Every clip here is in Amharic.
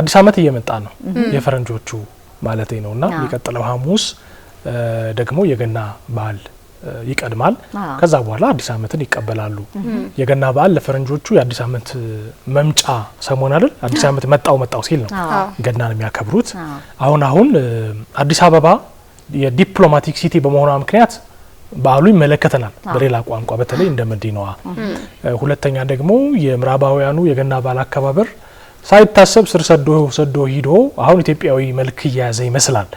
አዲስ አመት እየመጣ ነው የፈረንጆቹ ማለት ነውና የሚቀጥለው ሐሙስ ደግሞ የገና በዓል ይቀድማል ከዛ በኋላ አዲስ አመትን ይቀበላሉ የገና በዓል ለፈረንጆቹ የአዲስ አመት መምጫ ሰሞን አይደል አዲስ አመት መጣው ሲል ነው ገናን የሚያከብሩት አሁን አዲስ አበባ የዲፕሎማቲክ ሲቲ በመሆኗ ምክንያት በዓሉ ይመለከተናል በሌላ ቋንቋ በተለይ እንደ መዲናዋ ሁለተኛ ደግሞ የምዕራባውያኑ የገና በዓል አከባበር ሳይታሰብ ስር ሰዶ ሂዶ አሁን ኢትዮጵያዊ መልክ ያዘ ይመስላል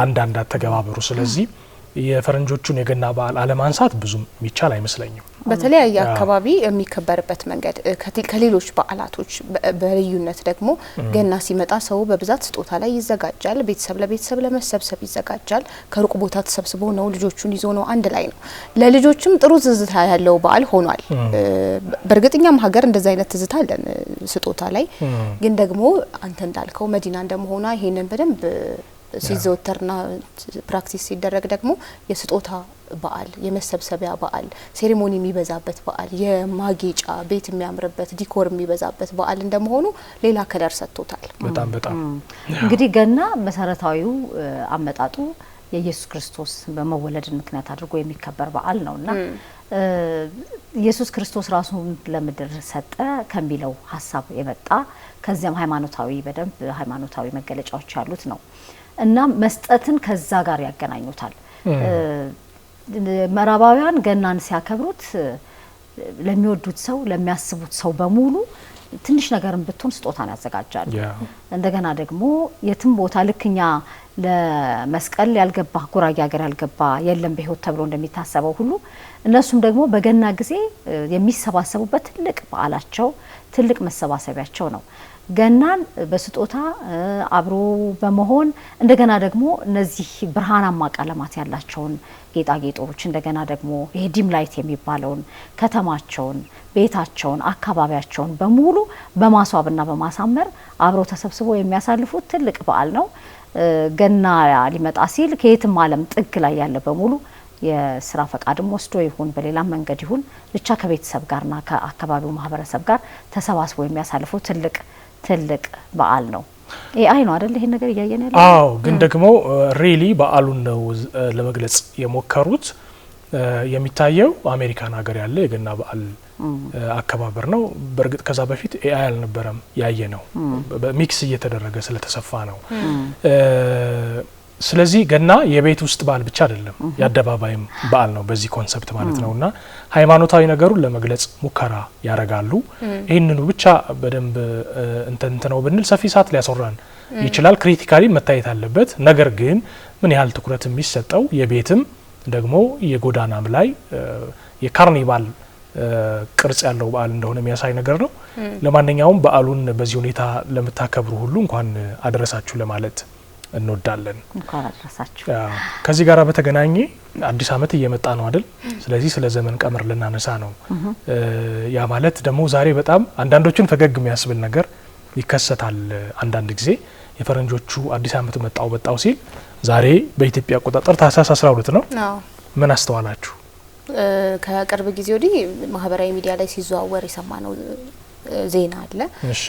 አንድ አተገባበሩ ስለዚህ የፈረንጆቹን የገና በዓል አለማንሳት ብዙም የሚቻል አይመስለኝም በተለያየ አካባቢ የሚከበርበት መንገድ ከሌሎች በዓላቶች በልዩነት ደግሞ ገና ሲመጣ ሰው በብዛት ስጦታ ላይ ይዘጋጃል ቤተሰብ ለቤተሰብ ለመሰብሰብ ይዘጋጃል ከሩቅ ቦታ ተሰብስቦ ነው ልጆቹን ይዞ ነው አንድ ላይ ነው ለልጆችም ጥሩ ትዝታ ያለው በዓል ሆኗል በእርግጠኛም ሀገር እንደዛ አይነት ትዝታ አለን ስጦታ ላይ ግን ደግሞ አንተ እንዳልከው መዲና እንደመሆኗ ይሄንን በደንብ ሲዘወተርና ፕራክቲስ ሲደረግ ደግሞ የስጦታ በዓል የመሰብሰቢያ በዓል ሴሬሞኒ የሚበዛበት በዓል የማጌጫ ቤት የሚያምርበት ዲኮር የሚበዛበት በዓል እንደመሆኑ ሌላ ከለር ሰጥቶታል በጣም እንግዲህ ገና መሰረታዊው አመጣጡ የኢየሱስ ክርስቶስ በመወለድ ምክንያት አድርጎ የሚከበር በዓል ነውና ኢየሱስ ክርስቶስ ራሱን ለምድር ሰጠ ከሚለው ሐሳብ የመጣ ከዚያም ሃይማኖታዊ መገለጫዎች ያሉት ነው እና መስጠትን ከዛ ጋር ያገናኙታል ምዕራባውያን ገናን ሲያከብሩት ለሚወዱት ሰው ለሚያስቡት ሰው በሙሉ ትንሽ ነገርን ብትሆን ስጦታን ያዘጋጃሉ እንደገና ደግሞ የትም ቦታ ልክኛ ለመስቀል ያልገባ ጉራጌ ሀገር ያልገባ የለም በህይወት ተብሎ እንደሚታሰበው ሁሉ እነሱም ደግሞ በገና ጊዜ የሚሰባሰቡበት ትልቅ በዓላቸው ትልቅ መሰባሰቢያቸው ነው ገናን በስጦታ አብሮ በመሆን እንደገና ደግሞ እነዚህ ብርሃናማ ቀለማት ያላቸውን ጌጣጌጦች እንደገና ደግሞ ይሄ ዲም ላይት የሚባለውን ከተማቸውን ቤታቸውን አካባቢያቸውን በሙሉ በማስዋብና በማሳመር አብሮ ተሰብስበው የሚያሳልፉት ትልቅ በዓል ነው ገና ሊመጣ ሲል ከየትም ዓለም ጥግ ላይ ያለ በሙሉ የስራ ፈቃድም ወስዶ ይሁን በሌላ መንገድ ይሁን ብቻ ከቤተሰብ ጋርና ከአካባቢው ማህበረሰብ ጋር ተሰባስበው የሚያሳልፉት ትልቅ በዓል ነው ኤአይ ነው አይደል ይሄ ነገር ያያየን ያለው አዎ ግን ደግሞ ሪሊ በዓሉን ነው ለመግለጽ የሞከሩት የሚታየው አሜሪካን ሀገር ያለ የገና በዓል አከባበር ነው በርግጥ ከዛ በፊት ኤአይ አልነበረም ያየ ነው በሚክስ እየተደረገ ስለተሰፋ ነው ስለዚህ ገና የቤት ውስጥ በዓል ብቻ አይደለም ያደባባይም በዓል ነው በዚህ ኮንሰፕት ማለት ነውና ሃይማኖታዊ ነገሩን ለመግለጽ ሙከራ ያረጋሉ ይሄንኑ ብቻ በደንብ እንተንተነው ብንል ሰፊ ሰዓት ሊያሰራን ይችላል ክሪቲካሊ መታየት አለበት ነገር ግን ምን ያህል ትኩረት የሚሰጠው የቤትም ደግሞ የጎዳናም ላይ የካርኒቫል ቅርጽ ያለው በዓል እንደሆነ የሚያሳይ ነገር ነው ለማንኛውም በዓሉን በዚህ ሁኔታ ለምታከብሩ ሁሉ እንኳን አደረሳችሁ ለማለት እንወዳለን እንኳን አደረሳችሁ ከዚህ ጋር በተገናኘ አዲስ አመት እየመጣ ነው አይደል ስለዚህ ስለ ዘመን ቀመር ልናነሳ ነው ያ ማለት ደግሞ ዛሬ በጣም አንዳንዶችን ፈገግ የሚያስብል ነገር ይከሰታል አንዳንድ ጊዜ የፈረንጆቹ አዲስ አመት መጣው ሲል ዛሬ በኢትዮጵያ አቆጣጠር ታህሳስ 12 ነው ምን አስተዋላችሁ ከቅርብ ጊዜ ወዲህ ማህበራዊ ሚዲያ ላይ ሲዘዋወር የሰማነው ዜና አለ እሺ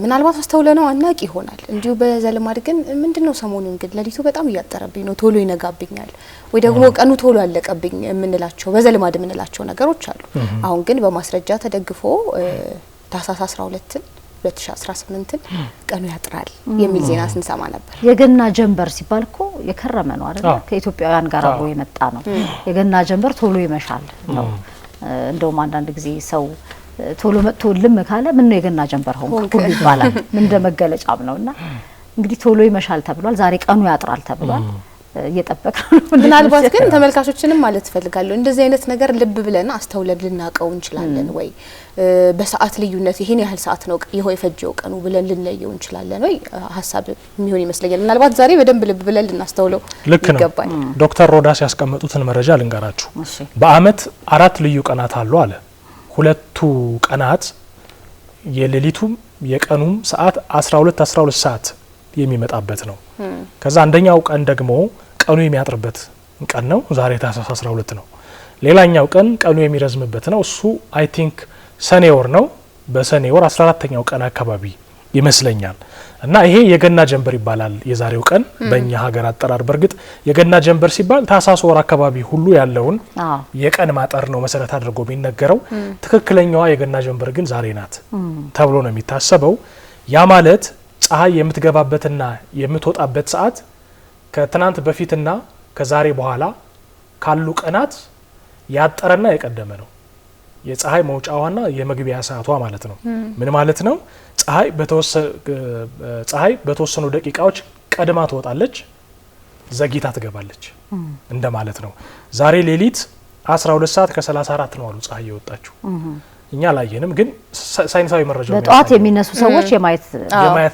ምናልባት አስተውለነው አናቂ ይሆናል እንዲሁ በዘልማድ ግን ምንድነው ሰሞኑን ግን ለሊቱ በጣም እያጠረብኝ ነው ቶሎ ይነጋብኛል ወይ ደግሞ ቀኑ ቶሎ ያለቀብኝ የምንላቸው በዘልማድ የምንላቸው ነገሮች አሉ አሁን ግን በማስረጃ ተደግፎ ታህሳስ 12 2018 ቀኑ ያጥራል የሚል ዜና ስንሰማ ነበር የገና ጀንበር ሲባል እኮ የከረመ ነው አይደል ከኢትዮጵያውያን ጋር አብሮ የመጣ ነው የገና ጀንበር ቶሎ ይመሻል ነው እንደውም አንዳንድ ጊዜ ሰው ቶሎ መጥቶ ልም ካለ ምን ነው የገና ጀንበር ሆንኩ ይባላል ምን እንደመገለጫም ነውና እንግዲህ ቶሎ ይመሻል ተብሏል ዛሬ ቀኑ ያጥራል ተብሏል እየጠበቀን ምናልባት ግን ተመልካቾችንም ማለት ፈልጋለሁ እንደዚህ አይነት ነገር ልብ ብለን አስተውለን ልናቀው እንችላለን ወይ በሰዓት ልዩነት ይሄን ያህል ሰዓት ነው ይሆ የፈጀው ቀኑ ብለን ልንለየው እንችላለን ወይ ሐሳብ የሚሆን ይመስለኛል ምናልባት ዛሬ በደንብ ልብ ብለን ልናስተውለው ይገባል ዶክተር ሮዳስ ያስቀመጡትን መረጃ ልንገራችሁ በአመት 4 ልዩ ቀናት አሉ አለ ሁለቱ ቀናት የሌሊቱም የቀኑም ሰዓት 12 ሰዓት የሚመጣበት ነው ከዛ አንደኛው ቀን ደግሞ ቀኑ የሚያጥርበት ቀን ነው ዛሬ ታህሳስ 12 ነው ሌላኛው ቀን ቀኑ የሚረዝምበት ነው እሱ አይ ቲንክ ሰኔ ወር ነው በሰኔ ወር 14ኛው ቀን አካባቢ ይመስለኛል እና ይሄ የገና ጀንበር ይባላል የዛሬው ቀን በእኛ ሀገር አጠራር። በርግጥ የገና ጀንበር ሲባል ታህሳስ ወር አካባቢ ሁሉ ያለውን የቀን ማጠር ነው መሰረት አድርጎ የሚነገረው። ትክክለኛዋ የገና ጀንበር ግን ዛሬ ናት ተብሎ ነው የሚታሰበው። ያ ማለት ፀሐይ የምትገባበትና የምትወጣበት ሰዓት ከትናንት በፊትና ከዛሬ በኋላ ካሉ ቀናት ያጠረና የቀደመ ነው። የፀሐይ መውጫዋና የመግቢያ ሰዓቷ ማለት ነው። ምን ማለት ነው? ፀሐይ በተወሰኑ ደቂቃዎች ቀድማ ትወጣለች፣ ዘግይታ ትገባለች እንደ ማለት ነው። ዛሬ ሌሊት 12 ሰዓት ከ34 ነው አሉ ፀሐይ የወጣችው። እኛ ላየንም፣ ግን ሳይንሳዊ መረጃው በጠዋት የሚነሱ ሰዎች የማየት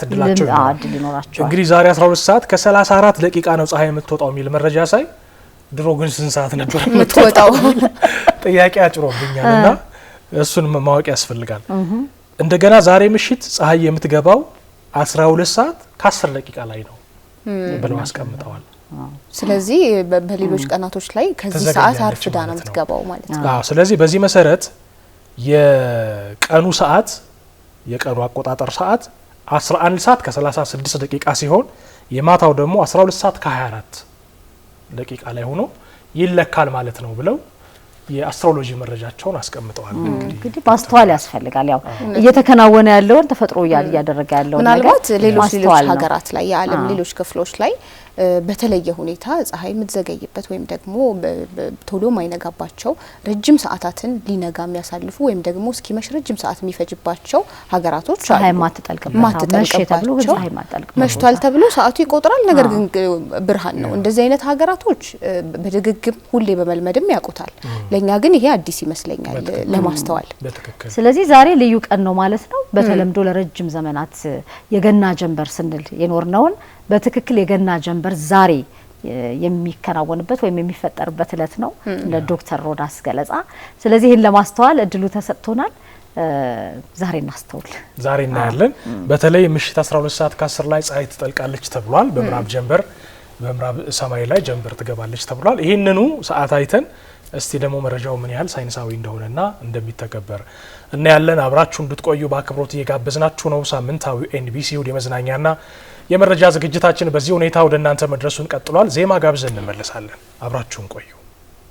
እድላቸው ይኖራቸዋል። እንግዲህ ዛሬ 12 ሰዓት ከ34 ደቂቃ ነው ፀሐይ የምትወጣው የሚል መረጃ ሳይ ድሮ ግን ስንት ሰዓት ነበር የምትወጣው ጥያቄ አጭሮብኛልና እሱን ማወቅ ያስፈልጋል። እንደገና ዛሬ ምሽት ፀሐይ የምትገባው 12 ሰዓት ከ10 ደቂቃ ላይ ነው ብለው አስቀምጠዋል። ስለዚህ በሌሎች ቀናቶች ላይ ከዚህ ሰዓት አርፍዳ ነው የምትገባው ማለት ነው። አዎ፣ ስለዚህ በዚህ መሰረት የቀኑ ሰዓት የቀኑ አቆጣጠር ሰዓት 11 ሰዓት ከ36 ደቂቃ ሲሆን የማታው ደግሞ 12 ሰዓት ከ24 ደቂቃ ላይ ሆኖ ይለካል ማለት ነው ብለው የአስትሮሎጂ መረጃቸውን አስቀምጠዋል። እንግዲህ ማስተዋል ያስፈልጋል። ያው እየተከናወነ ያለውን ተፈጥሮ እያደረገ ያለው ነገር ምናልባት ሌሎች ሀገራት ላይ የዓለም ሌሎች ክፍሎች ላይ በተለየ ሁኔታ ፀሐይ የምትዘገይበት ወይም ደግሞ ቶሎ ማይነጋባቸው ረጅም ሰዓታትን ሊነጋ የሚያሳልፉ ወይም ደግሞ እስኪመሽ ረጅም ሰዓት የሚፈጅባቸው ሀገራቶች አሉ። ፀሐይ ማትጠልቅባቸው መሽቷል ተብሎ ሰዓቱ ይቆጥራል፣ ነገር ግን ብርሃን ነው። እንደዚህ አይነት ሀገራቶች በድግግም ሁሌ በመልመድም ያውቁታል። ለኛ ግን ይሄ አዲስ ይመስለኛል ለማስተዋል። ስለዚህ ዛሬ ልዩ ቀን ነው ማለት ነው። በተለምዶ ለረጅም ዘመናት የገና ጀንበር ስንል የኖርነውን በትክክል የገና ጀንበር ዛሬ የሚከናወንበት ወይም የሚፈጠርበት እለት ነው እንደ ዶክተር ሮዳስ ገለጻ። ስለዚህ ይህን ለማስተዋል እድሉ ተሰጥቶናል። ዛሬ እናስተውል፣ ዛሬ እናያለን። በተለይ ምሽት 12 ሰዓት ከ10 ላይ ፀሐይ ትጠልቃለች ተብሏል። በምዕራብ ሰማይ ላይ ጀንበር ትገባለች ተብሏል። ይህንኑ ሰዓት አይተን እስቲ ደግሞ መረጃው ምን ያህል ሳይንሳዊ እንደሆነና እንደሚተገበር እናያለን። አብራችሁ እንድትቆዩ በአክብሮት እየጋበዝናችሁ ነው። ሳምንታዊ ኤንቢሲ እሁድ የመዝናኛና የመረጃ ዝግጅታችን በዚህ ሁኔታ ወደ እናንተ መድረሱን ቀጥሏል። ዜማ ጋብዘን እንመለሳለን። አብራችሁን ቆዩ።